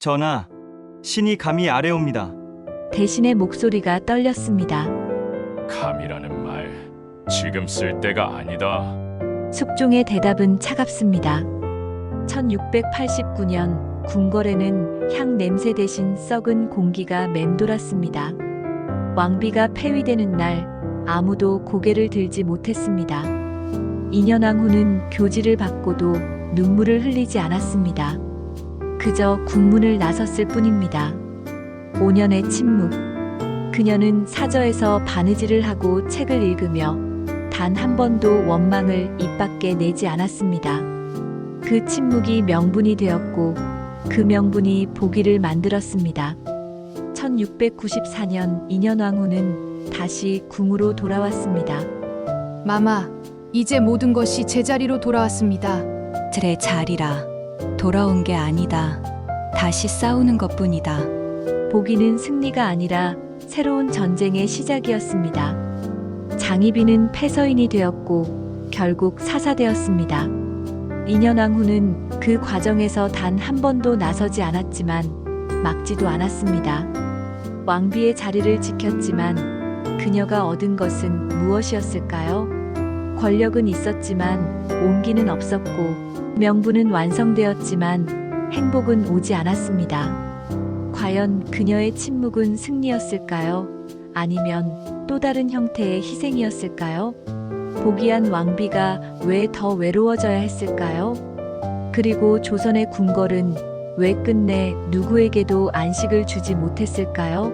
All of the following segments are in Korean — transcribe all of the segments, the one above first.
전하, 신이 감히 아뢰옵니다. 대신의 목소리가 떨렸습니다. 감이라는 말 지금 쓸 때가 아니다. 숙종의 대답은 차갑습니다. 1689년 궁궐에는 향 냄새 대신 썩은 공기가 맴돌았습니다. 왕비가 폐위되는 날 아무도 고개를 들지 못했습니다. 인현왕후는 교지를 받고도 눈물을 흘리지 않았습니다. 그저 국문을 나섰을 뿐입니다. 5년의 침묵. 그녀는 사저에서 바느질을 하고 책을 읽으며 단 한 번도 원망을 입 밖에 내지 않았습니다. 그 침묵이 명분이 되었고 그 명분이 보기를 만들었습니다. 1694년 인현왕후는 다시 궁으로 돌아왔습니다. 마마, 이제 모든 것이 제자리로 돌아왔습니다. 들의 자리라. 돌아온 게 아니다. 다시 싸우는 것뿐이다. 보기는 승리가 아니라 새로운 전쟁의 시작이었습니다. 장희빈은 패서인이 되었고 결국 사사되었습니다. 인현왕후는 그 과정에서 단 한 번도 나서지 않았지만 막지도 않았습니다. 왕비의 자리를 지켰지만 그녀가 얻은 것은 무엇이었을까요? 권력은 있었지만 온기는 없었고 명분은 완성되었지만 행복은 오지 않았습니다. 과연 그녀의 침묵은 승리였을까요? 아니면 또 다른 형태의 희생이었을까요? 포기한 왕비가 왜 더 외로워져야 했을까요? 그리고 조선의 궁궐은 왜 끝내 누구에게도 안식을 주지 못했을까요?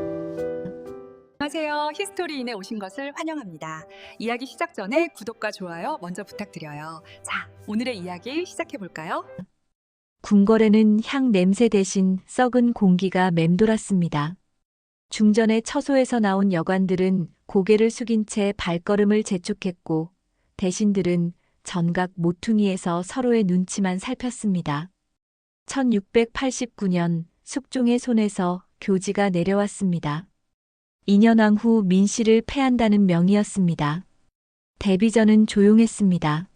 안녕하세요. 히스토리인에 오신 것을 환영합니다. 이야기 시작 전에 구독과 좋아요 먼저 부탁드려요. 자, 오늘의 이야기 시작해 볼까요? 궁궐에는 향 냄새 대신 썩은 공기가 맴돌았습니다. 중전의 처소에서 나온 여관들은 고개를 숙인 채 발걸음을 재촉했고 대신들은 전각 모퉁이에서 서로의 눈치만 살폈습니다. 1689년 숙종의 손에서 교지가 내려왔습니다. 인현왕후 민씨를 패한다는 명이었습니다. 대비전은 조용했습니다.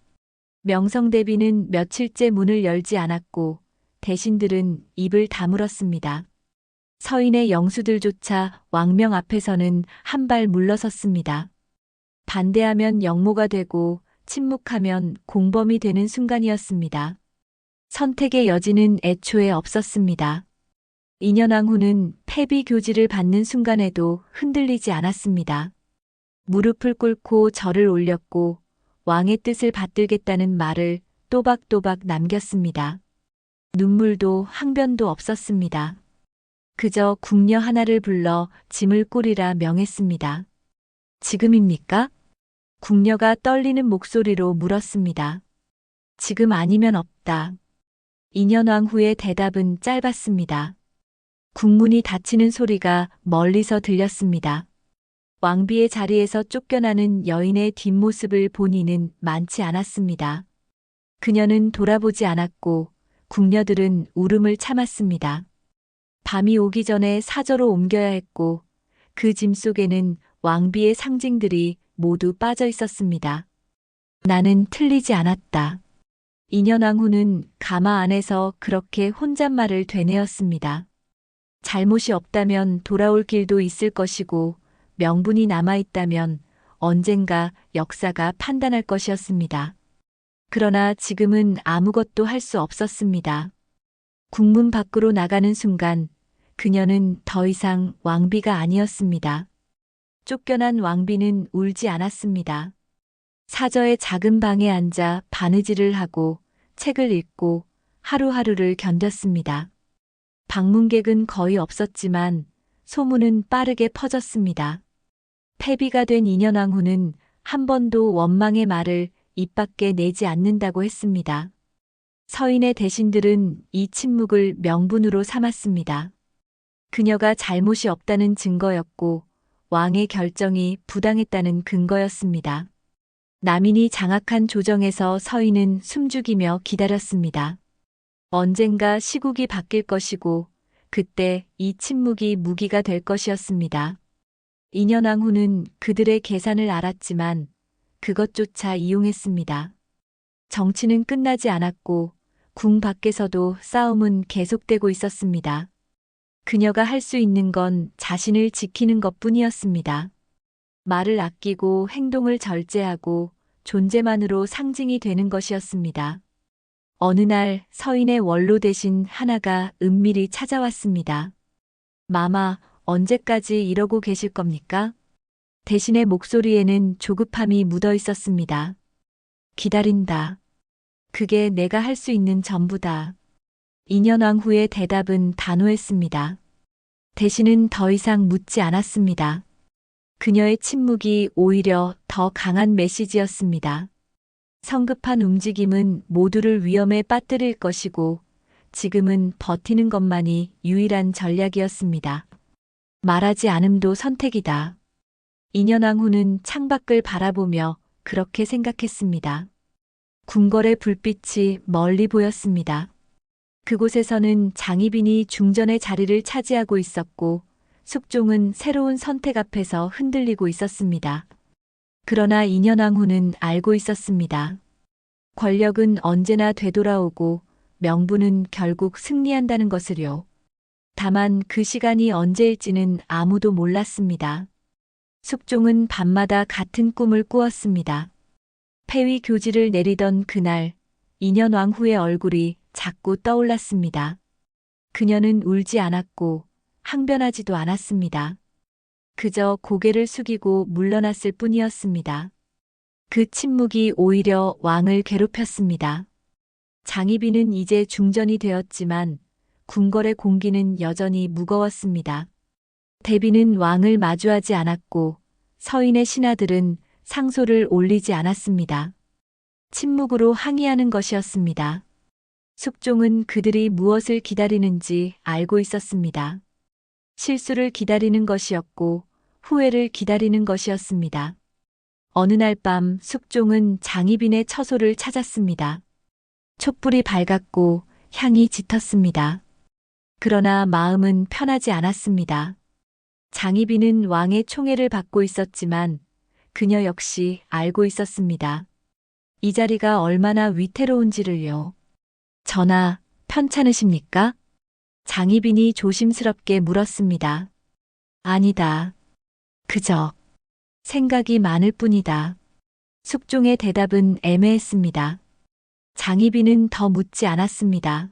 명성대비는 며칠째 문을 열지 않았고 대신들은 입을 다물었습니다. 서인의 영수들조차 왕명 앞에서는 한 발 물러섰습니다. 반대하면 역모가 되고 침묵하면 공범이 되는 순간이었습니다. 선택의 여지는 애초에 없었습니다. 인현왕후는 패비 교지를 받는 순간에도 흔들리지 않았습니다. 무릎을 꿇고 절을 올렸고 왕의 뜻을 받들겠다는 말을 또박또박 남겼습니다. 눈물도 항변도 없었습니다. 그저 궁녀 하나를 불러 짐을 꾸리라 명했습니다. 지금입니까? 궁녀가 떨리는 목소리로 물었습니다. 지금 아니면 없다. 인현왕후의 대답은 짧았습니다. 국문이 닫히는 소리가 멀리서 들렸습니다. 왕비의 자리에서 쫓겨나는 여인의 뒷모습을 본 이는 많지 않았습니다. 그녀는 돌아보지 않았고 궁녀들은 울음을 참았습니다. 밤이 오기 전에 사저로 옮겨야 했고 그 짐 속에는 왕비의 상징들이 모두 빠져 있었습니다. 나는 틀리지 않았다. 인현왕후는 가마 안에서 그렇게 혼잣말을 되뇌었습니다. 잘못이 없다면 돌아올 길도 있을 것이고 명분이 남아있다면 언젠가 역사가 판단할 것이었습니다. 그러나 지금은 아무것도 할 수 없었습니다. 국문 밖으로 나가는 순간 그녀는 더 이상 왕비가 아니었습니다. 쫓겨난 왕비는 울지 않았습니다. 사저의 작은 방에 앉아 바느질을 하고 책을 읽고 하루하루를 견뎠습니다. 방문객은 거의 없었지만 소문은 빠르게 퍼졌습니다. 패비가 된 인현왕후는 한 번도 원망의 말을 입 밖에 내지 않는다고 했습니다. 서인의 대신들은 이 침묵을 명분으로 삼았습니다. 그녀가 잘못이 없다는 증거였고 왕의 결정이 부당했다는 근거였습니다. 남인이 장악한 조정에서 서인은 숨죽이며 기다렸습니다. 언젠가 시국이 바뀔 것이고 그때 이 침묵이 무기가 될 것이었습니다. 인현왕후는 그들의 계산을 알았지만 그것조차 이용했습니다. 정치는 끝나지 않았고 궁 밖에서도 싸움은 계속되고 있었습니다. 그녀가 할 수 있는 건 자신을 지키는 것뿐이었습니다. 말을 아끼고 행동을 절제하고 존재만으로 상징이 되는 것이었습니다. 어느 날 서인의 원로 대신 하나가 은밀히 찾아왔습니다. 마마, 언제까지 이러고 계실 겁니까? 대신의 목소리에는 조급함이 묻어 있었습니다. 기다린다. 그게 내가 할 수 있는 전부다. 2년 왕후의 대답은 단호했습니다. 대신은 더 이상 묻지 않았습니다. 그녀의 침묵이 오히려 더 강한 메시지였습니다. 성급한 움직임은 모두를 위험에 빠뜨릴 것이고 지금은 버티는 것만이 유일한 전략이었습니다. 말하지 않음도 선택이다. 2년 왕후는 창밖을 바라보며 그렇게 생각했습니다. 궁궐의 불빛이 멀리 보였습니다. 그곳에서는 장희빈이 중전의 자리를 차지하고 있었고 숙종은 새로운 선택 앞에서 흔들리고 있었습니다. 그러나 2년 왕후는 알고 있었습니다. 권력은 언제나 되돌아오고 명분은 결국 승리한다는 것을요. 다만 그 시간이 언제일지는 아무도 몰랐습니다. 숙종은 밤마다 같은 꿈을 꾸었습니다. 폐위 교지를 내리던 그날 2년 왕후의 얼굴이 자꾸 떠올랐습니다. 그녀는 울지 않았고 항변하지도 않았습니다. 그저 고개를 숙이고 물러났을 뿐이었습니다. 그 침묵이 오히려 왕을 괴롭혔습니다. 장희빈은 이제 중전이 되었지만 궁궐의 공기는 여전히 무거웠습니다. 대비는 왕을 마주하지 않았고 서인의 신하들은 상소를 올리지 않았습니다. 침묵으로 항의하는 것이었습니다. 숙종은 그들이 무엇을 기다리는지 알고 있었습니다. 실수를 기다리는 것이었고 후회를 기다리는 것이었습니다. 어느 날 밤 숙종은 장희빈의 처소를 찾았습니다. 촛불이 밝았고 향이 짙었습니다. 그러나 마음은 편하지 않았습니다. 장희빈은 왕의 총애를 받고 있었지만 그녀 역시 알고 있었습니다. 이 자리가 얼마나 위태로운지를요. 전하, 편찮으십니까? 장희빈이 조심스럽게 물었습니다. 아니다. 그저 생각이 많을 뿐이다. 숙종의 대답은 애매했습니다. 장희빈은 더 묻지 않았습니다.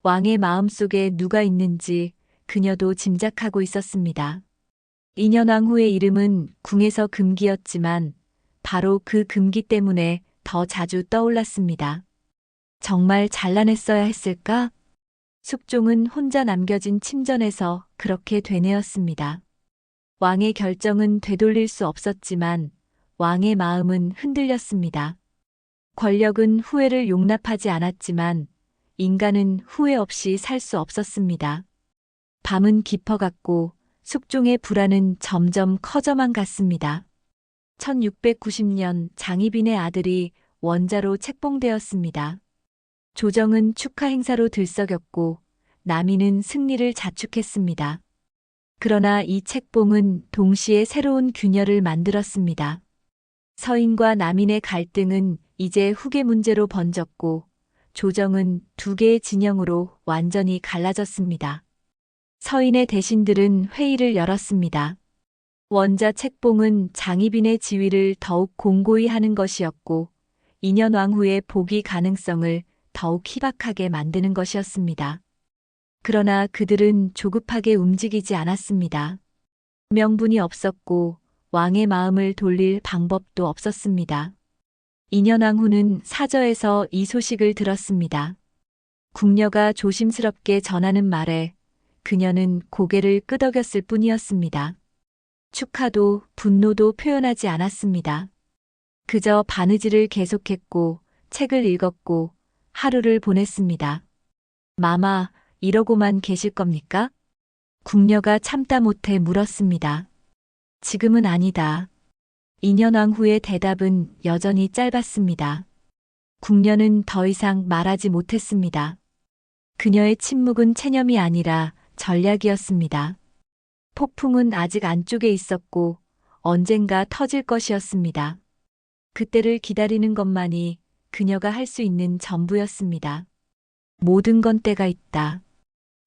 왕의 마음속에 누가 있는지 그녀도 짐작하고 있었습니다. 2년 왕후의 이름은 궁에서 금기였지만 바로 그 금기 때문에 더 자주 떠올랐습니다. 정말 잘라냈어야 했을까? 숙종은 혼자 남겨진 침전에서 그렇게 되뇌었습니다. 왕의 결정은 되돌릴 수 없었지만 왕의 마음은 흔들렸습니다. 권력은 후회를 용납하지 않았지만 인간은 후회 없이 살 수 없었습니다. 밤은 깊어갔고 숙종의 불안은 점점 커져만 갔습니다. 1690년 장희빈의 아들이 원자로 책봉되었습니다. 조정은 축하 행사로 들썩였고 남이는 승리를 자축했습니다. 그러나 이 책봉은 동시에 새로운 균열을 만들었습니다. 서인과 남인의 갈등은 이제 후계 문제로 번졌고 조정은 두 개의 진영으로 완전히 갈라졌습니다. 서인의 대신들은 회의를 열었습니다. 원자 책봉은 장희빈의 지위를 더욱 공고히 하는 것이었고 2년 왕후의 복위 가능성을 더욱 희박하게 만드는 것이었습니다. 그러나 그들은 조급하게 움직이지 않았습니다. 명분이 없었고 왕의 마음을 돌릴 방법도 없었습니다. 2년 왕후는 사저에서 이 소식을 들었습니다. 궁녀가 조심스럽게 전하는 말에 그녀는 고개를 끄덕였을 뿐이었습니다. 축하도 분노도 표현하지 않았습니다. 그저 바느질을 계속했고 책을 읽었고 하루를 보냈습니다. 마마, 이러고만 계실 겁니까? 궁녀가 참다 못해 물었습니다. 지금은 아니다. 2년 왕후의 대답은 여전히 짧았습니다. 궁녀는 더 이상 말하지 못했습니다. 그녀의 침묵은 체념이 아니라 전략이었습니다. 폭풍은 아직 안쪽에 있었고 언젠가 터질 것이었습니다. 그때를 기다리는 것만이 그녀가 할 수 있는 전부였습니다. 모든 건 때가 있다.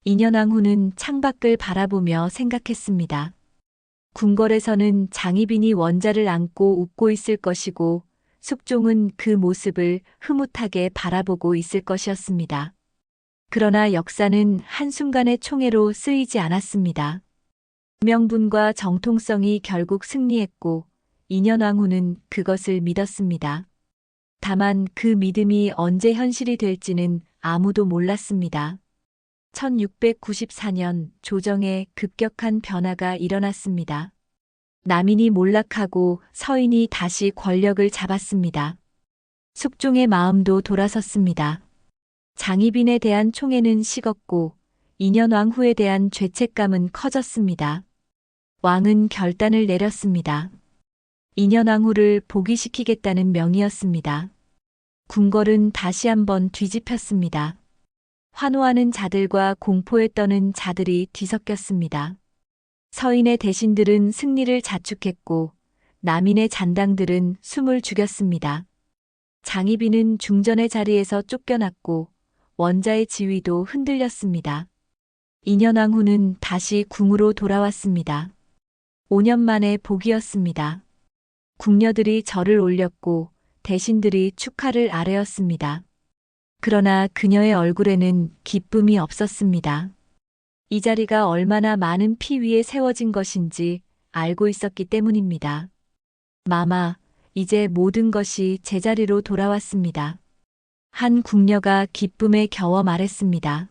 인현왕후는 창밖을 바라보며 생각했습니다. 궁궐에서는 장희빈이 원자를 안고 웃고 있을 것이고 숙종은 그 모습을 흐뭇하게 바라보고 있을 것이었습니다. 그러나 역사는 한순간의 총애로 쓰이지 않았습니다. 명분과 정통성이 결국 승리했고 인현왕후는 그것을 믿었습니다. 다만 그 믿음이 언제 현실이 될지는 아무도 몰랐습니다. 1694년 조정에 급격한 변화가 일어났습니다. 남인이 몰락하고 서인이 다시 권력을 잡았습니다. 숙종의 마음도 돌아섰습니다. 장희빈에 대한 총애는 식었고 인현왕후에 대한 죄책감은 커졌습니다. 왕은 결단을 내렸습니다. 인현왕후를 복위시키겠다는 명이었습니다. 궁궐은 다시 한번 뒤집혔습니다. 환호하는 자들과 공포에 떠는 자들이 뒤섞였습니다. 서인의 대신들은 승리를 자축했고 남인의 잔당들은 숨을 죽였습니다. 장희빈은 중전의 자리에서 쫓겨났고 원자의 지위도 흔들렸습니다. 인현왕후는 다시 궁으로 돌아왔습니다. 5년 만의 복이었습니다. 궁녀들이 절을 올렸고 대신들이 축하를 아뢰었습니다. 그러나 그녀의 얼굴에는 기쁨이 없었습니다. 이 자리가 얼마나 많은 피 위에 세워진 것인지 알고 있었기 때문입니다. 마마, 이제 모든 것이 제자리로 돌아왔습니다. 한 궁녀가 기쁨에 겨워 말했습니다.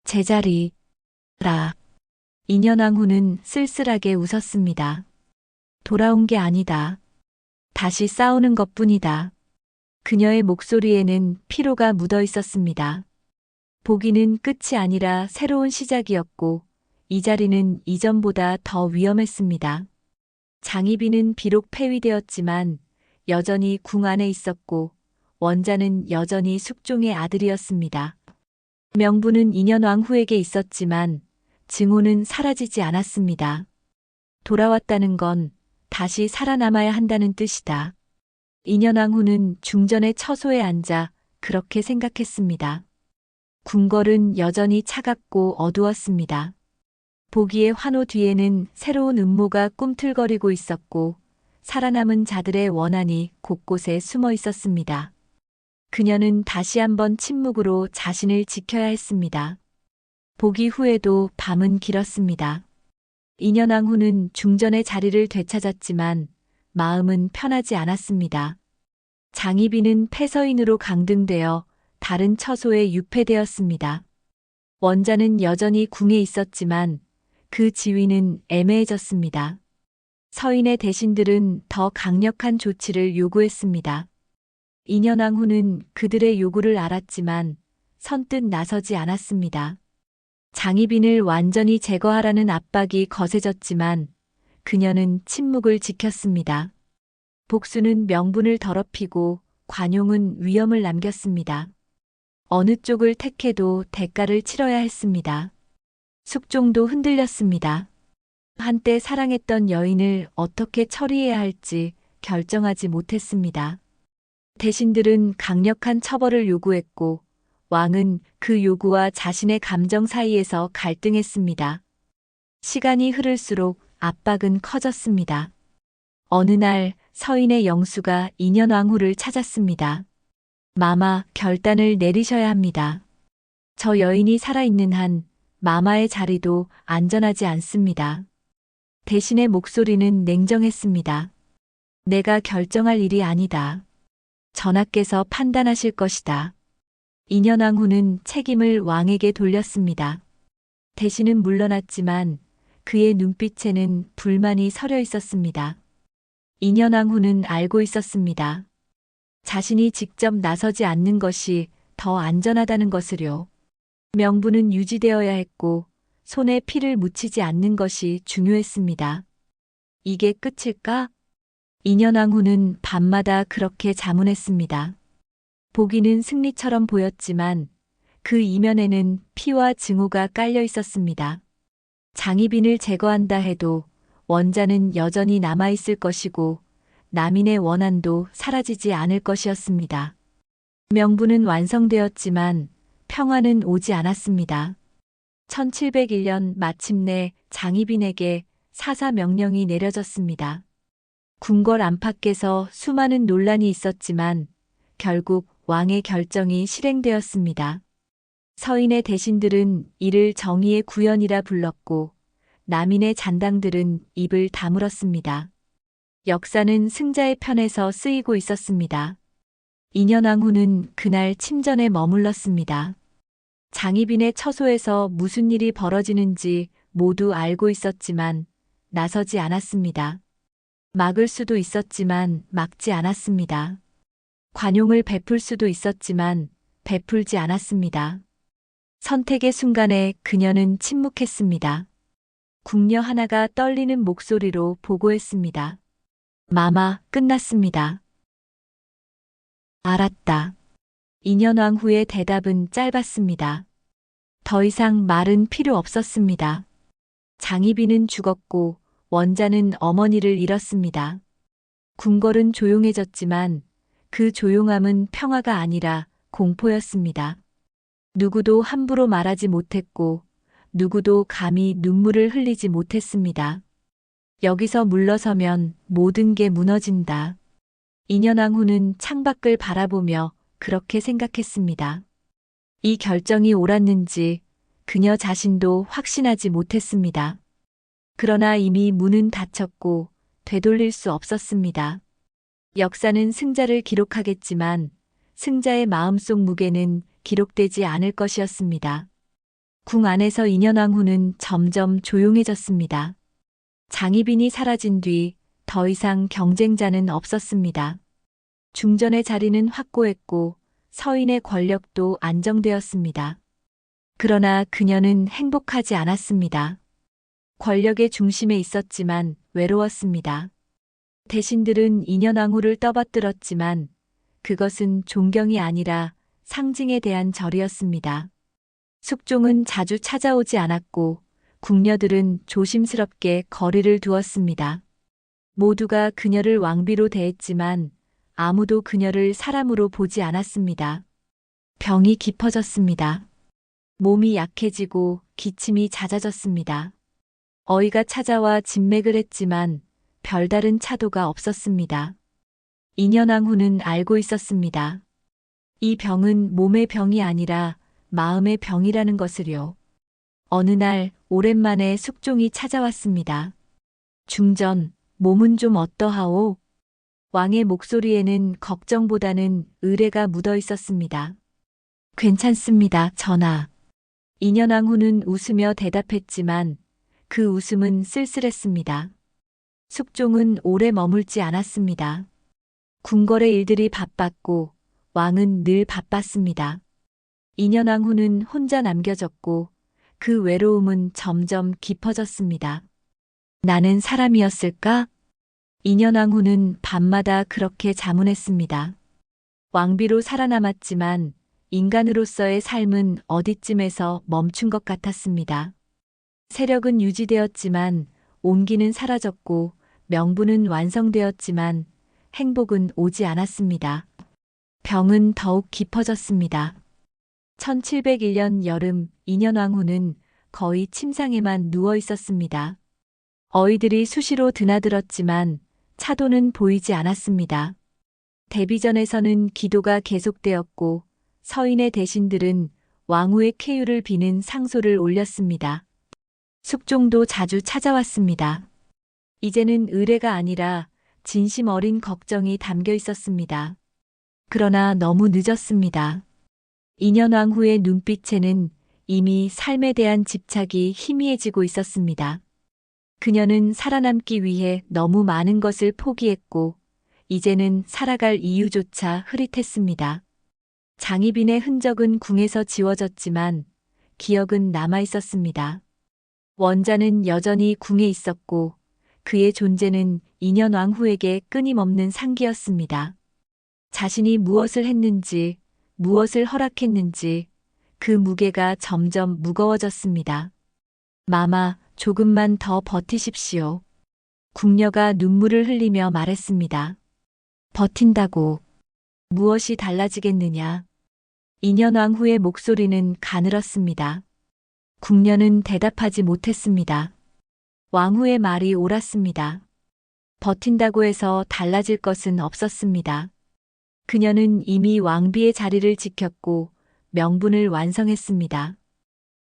제자리라. 인현왕후는 쓸쓸하게 웃었습니다. 돌아온 게 아니다. 다시 싸우는 것뿐이다. 그녀의 목소리에는 피로가 묻어 있었습니다. 복위는 끝이 아니라 새로운 시작이었고 이 자리는 이전보다 더 위험했습니다. 장희빈은 비록 폐위되었지만 여전히 궁 안에 있었고 원자는 여전히 숙종의 아들이었습니다. 명분은 인현왕후에게 있었지만 증오는 사라지지 않았습니다. 돌아왔다는 건 다시 살아남아야 한다는 뜻이다. 인현왕후는 중전의 처소에 앉아 그렇게 생각했습니다. 궁궐은 여전히 차갑고 어두웠습니다. 복위의 환호 뒤에는 새로운 음모가 꿈틀거리고 있었고 살아남은 자들의 원한이 곳곳에 숨어 있었습니다. 그녀는 다시 한번 침묵으로 자신을 지켜야 했습니다. 복위 후에도 밤은 길었습니다. 인현왕후는 중전의 자리를 되찾았지만 마음은 편하지 않았습니다. 장희빈은 폐서인으로 강등되어 다른 처소에 유폐되었습니다. 원자는 여전히 궁에 있었지만 그 지위는 애매해졌습니다. 서인의 대신들은 더 강력한 조치를 요구했습니다. 인현왕후는 그들의 요구를 알았지만 선뜻 나서지 않았습니다. 장희빈을 완전히 제거하라는 압박이 거세졌지만 그녀는 침묵을 지켰습니다. 복수는 명분을 더럽히고 관용은 위험을 남겼습니다. 어느 쪽을 택해도 대가를 치러야 했습니다. 숙종도 흔들렸습니다. 한때 사랑했던 여인을 어떻게 처리해야 할지 결정하지 못했습니다. 대신들은 강력한 처벌을 요구했고 왕은 그 요구와 자신의 감정 사이에서 갈등했습니다. 시간이 흐를수록 압박은 커졌습니다. 어느 날 서인의 영수가 인현왕후를 찾았습니다. 마마, 결단을 내리셔야 합니다. 저 여인이 살아있는 한 마마의 자리도 안전하지 않습니다. 대신의 목소리는 냉정했습니다. 내가 결정할 일이 아니다. 전하께서 판단하실 것이다. 인현왕후는 책임을 왕에게 돌렸습니다. 대신은 물러났지만 그의 눈빛에는 불만이 서려 있었습니다. 인현왕후는 알고 있었습니다. 자신이 직접 나서지 않는 것이 더 안전하다는 것을요. 명분은 유지되어야 했고 손에 피를 묻히지 않는 것이 중요했습니다. 이게 끝일까? 인현왕후는 밤마다 그렇게 자문했습니다. 보기는 승리처럼 보였지만 그 이면에는 피와 증오가 깔려 있었습니다. 장희빈을 제거한다 해도 원자는 여전히 남아있을 것이고 남인의 원한도 사라지지 않을 것이었습니다. 명분은 완성되었지만 평화는 오지 않았습니다. 1701년 마침내 장희빈에게 사사명령이 내려졌습니다. 궁궐 안팎에서 수많은 논란이 있었지만 결국 왕의 결정이 실행되었습니다. 서인의 대신들은 이를 정의의 구현이라 불렀고 남인의 잔당들은 입을 다물었습니다. 역사는 승자의 편에서 쓰이고 있었습니다. 인현왕후는 그날 침전에 머물렀습니다. 장희빈의 처소에서 무슨 일이 벌어지는지 모두 알고 있었지만 나서지 않았습니다. 막을 수도 있었지만 막지 않았습니다. 관용을 베풀 수도 있었지만 베풀지 않았습니다. 선택의 순간에 그녀는 침묵했습니다. 궁녀 하나가 떨리는 목소리로 보고했습니다. 마마, 끝났습니다. 알았다. 인현왕후의 대답은 짧았습니다. 더 이상 말은 필요 없었습니다. 장희빈은 죽었고 원자는 어머니를 잃었습니다. 궁궐은 조용해졌지만 그 조용함은 평화가 아니라 공포였습니다. 누구도 함부로 말하지 못했고 누구도 감히 눈물을 흘리지 못했습니다. 여기서 물러서면 모든 게 무너진다. 인현왕후는 창밖을 바라보며 그렇게 생각했습니다. 이 결정이 옳았는지 그녀 자신도 확신하지 못했습니다. 그러나 이미 문은 닫혔고 되돌릴 수 없었습니다. 역사는 승자를 기록하겠지만 승자의 마음속 무게는 기록되지 않을 것이었습니다. 궁 안에서 인현왕후는 점점 조용해졌습니다. 장희빈이 사라진 뒤 더 이상 경쟁자는 없었습니다. 중전의 자리는 확고했고 서인의 권력도 안정되었습니다. 그러나 그녀는 행복하지 않았습니다. 권력의 중심에 있었지만 외로웠습니다. 대신들은 인현왕후를 떠받들었지만 그것은 존경이 아니라 상징에 대한 절이었습니다. 숙종은 자주 찾아오지 않았고 궁녀들은 조심스럽게 거리를 두었습니다. 모두가 그녀를 왕비로 대했지만 아무도 그녀를 사람으로 보지 않았습니다. 병이 깊어졌습니다. 몸이 약해지고 기침이 잦아졌습니다. 어이가 찾아와 진맥을 했지만 별다른 차도가 없었습니다. 인현왕후는 알고 있었습니다. 이 병은 몸의 병이 아니라 마음의 병이라는 것을요. 어느 날 오랜만에 숙종이 찾아왔습니다. 중전, 몸은 좀 어떠하오? 왕의 목소리에는 걱정보다는 의뢰가 묻어 있었습니다. 괜찮습니다, 전하. 인현왕후는 웃으며 대답했지만 그 웃음은 쓸쓸했습니다. 숙종은 오래 머물지 않았습니다. 궁궐의 일들이 바빴고 왕은 늘 바빴습니다. 인현왕후는 혼자 남겨졌고 그 외로움은 점점 깊어졌습니다. 나는 사람이었을까? 인현왕후는 밤마다 그렇게 자문했습니다. 왕비로 살아남았지만 인간으로서의 삶은 어디쯤에서 멈춘 것 같았습니다. 세력은 유지되었지만 온기는 사라졌고 명분은 완성되었지만 행복은 오지 않았습니다. 병은 더욱 깊어졌습니다. 1701년 여름 인현왕후는 거의 침상에만 누워 있었습니다. 어이들이 수시로 드나들었지만 차도는 보이지 않았습니다. 대비전에서는 기도가 계속되었고 서인의 대신들은 왕후의 쾌유를 비는 상소를 올렸습니다. 숙종도 자주 찾아왔습니다. 이제는 의뢰가 아니라 진심 어린 걱정이 담겨 있었습니다. 그러나 너무 늦었습니다. 인현왕후의 눈빛에는 이미 삶에 대한 집착이 희미해지고 있었습니다. 그녀는 살아남기 위해 너무 많은 것을 포기했고 이제는 살아갈 이유조차 흐릿했습니다. 장희빈의 흔적은 궁에서 지워졌지만 기억은 남아 있었습니다. 원자는 여전히 궁에 있었고 그의 존재는 인현왕후에게 끊임없는 상기였습니다. 자신이 무엇을 했는지, 무엇을 허락했는지 그 무게가 점점 무거워졌습니다. 마마, 조금만 더 버티십시오. 궁녀가 눈물을 흘리며 말했습니다. 버틴다고 무엇이 달라지겠느냐? 인현왕후의 목소리는 가늘었습니다. 궁녀는 대답하지 못했습니다. 왕후의 말이 옳았습니다. 버틴다고 해서 달라질 것은 없었습니다. 그녀는 이미 왕비의 자리를 지켰고 명분을 완성했습니다.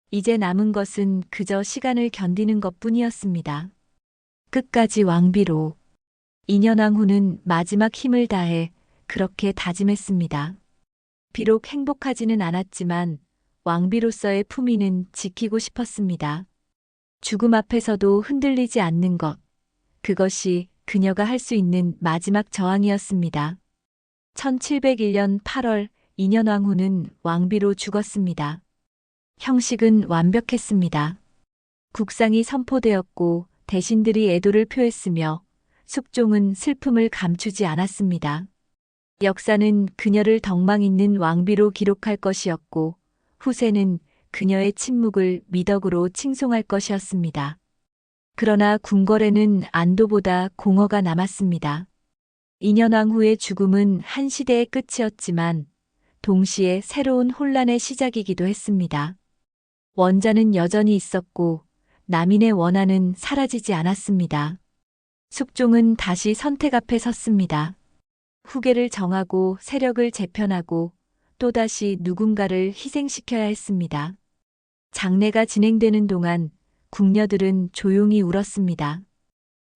이제 남은 것은 그저 시간을 견디는 것뿐이었습니다. 끝까지 왕비로. 인현왕후는 마지막 힘을 다해 그렇게 다짐했습니다. 비록 행복하지는 않았지만 왕비로서의 품위는 지키고 싶었습니다. 죽음 앞에서도 흔들리지 않는 것. 그것이 그녀가 할 수 있는 마지막 저항이었습니다. 1701년 8월 인현왕후는 왕비로 죽었습니다. 형식은 완벽했습니다. 국상이 선포되었고 대신들이 애도를 표했으며 숙종은 슬픔을 감추지 않았습니다. 역사는 그녀를 덕망 있는 왕비로 기록할 것이었고 후세는 그녀의 침묵을 미덕으로 칭송할 것이었습니다. 그러나 궁궐에는 안도보다 공허가 남았습니다. 인현왕후의 죽음은 한 시대의 끝이었지만 동시에 새로운 혼란의 시작이기도 했습니다. 원자는 여전히 있었고 남인의 원한은 사라지지 않았습니다. 숙종은 다시 선택 앞에 섰습니다. 후계를 정하고 세력을 재편하고 또다시 누군가를 희생시켜야 했습니다. 장례가 진행되는 동안 궁녀들은 조용히 울었습니다.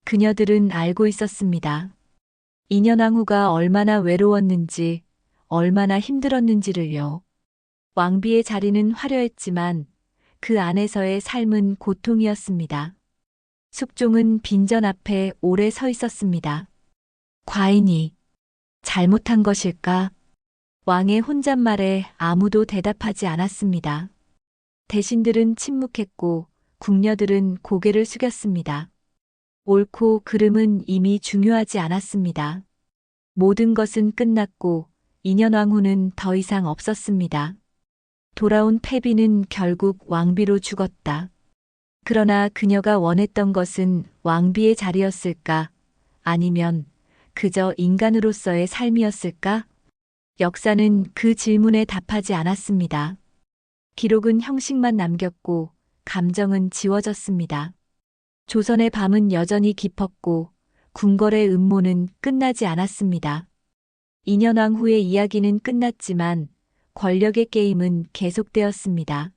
그녀들은 알고 있었습니다. 인현왕후가 얼마나 외로웠는지, 얼마나 힘들었는지를요. 왕비의 자리는 화려했지만 그 안에서의 삶은 고통이었습니다. 숙종은 빈전 앞에 오래 서 있었습니다. 과인이 잘못한 것일까? 왕의 혼잣말에 아무도 대답하지 않았습니다. 대신들은 침묵했고 궁녀들은 고개를 숙였습니다. 옳고 그름은 이미 중요하지 않았습니다. 모든 것은 끝났고 인현왕후는 더 이상 없었습니다. 돌아온 패비는 결국 왕비로 죽었다. 그러나 그녀가 원했던 것은 왕비의 자리였을까? 아니면 그저 인간으로서의 삶이었을까? 역사는 그 질문에 답하지 않았습니다. 기록은 형식만 남겼고 감정은 지워졌습니다. 조선의 밤은 여전히 깊었고 궁궐의 음모는 끝나지 않았습니다. 인현왕후의 이야기는 끝났지만 권력의 게임은 계속되었습니다.